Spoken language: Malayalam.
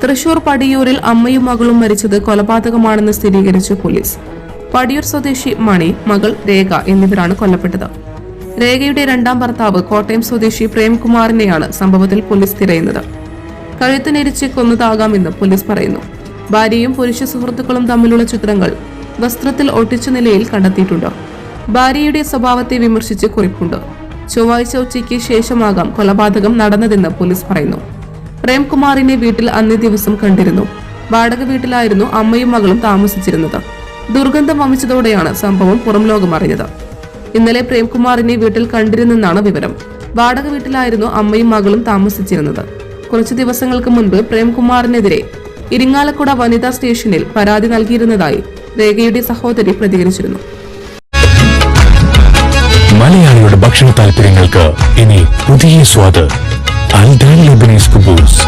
തൃശൂർ പടിയൂരിൽ അമ്മയും മകളും മരിച്ചത് കൊലപാതകമാണെന്ന് സ്ഥിരീകരിച്ചു പോലീസ്. പടിയൂർ സ്വദേശി മണി, മകൾ രേഖ എന്നിവരാണ് കൊല്ലപ്പെട്ടത്. രേഖയുടെ രണ്ടാം ഭർത്താവ് കോട്ടയം സ്വദേശി പ്രേംകുമാറിനെയാണ് സംഭവത്തിൽ പോലീസ് തിരയുന്നത്. കഴുത്തിനെരിച്ച് കൊന്നതാകാമെന്ന് പോലീസ് പറയുന്നു. ഭാര്യയും പുരുഷ സുഹൃത്തുക്കളും തമ്മിലുള്ള ചിത്രങ്ങൾ വസ്ത്രത്തിൽ ഒട്ടിച്ച നിലയിൽ കണ്ടെത്തിയിട്ടുണ്ട്. ഭാര്യയുടെ സ്വഭാവത്തെ വിമർശിച്ച് കുറിപ്പുണ്ട്. ചൊവ്വാഴ്ച ഉച്ചയ്ക്ക് ശേഷമാകാം കൊലപാതകം നടന്നതെന്ന് പോലീസ് പറയുന്നു. പ്രേംകുമാറിനെ വീട്ടിൽ അന്നേ ദിവസം കണ്ടിരുന്നു. വാടക വീട്ടിലായിരുന്നു അമ്മയും മകളും താമസിച്ചിരുന്നത്. ദുർഗന്ധം വമിച്ചതോടെയാണ് സംഭവം പുറം ലോകം അറിഞ്ഞത്. ഇന്നലെ പ്രേംകുമാറിനെ വീട്ടിൽ കണ്ടിരുന്നെന്നാണ് വിവരം. വാടക വീട്ടിലായിരുന്നു അമ്മയും മകളും താമസിച്ചിരുന്നത്. കുറച്ചു ദിവസങ്ങൾക്ക് മുൻപ് പ്രേംകുമാറിനെതിരെ ഇരിങ്ങാലക്കുട വനിതാ സ്റ്റേഷനിൽ പരാതി നൽകിയിരുന്നതായി രേഖയുടെ സഹോദരി പ്രതികരിച്ചിരുന്നു. മലയാളിയുടെ ഭക്ഷണ താല്പര്യങ്ങൾക്ക് ഇനി പുതിയ സ്വാദ്. അൽദാൻ ലെബനീസ് കുബൂസ്.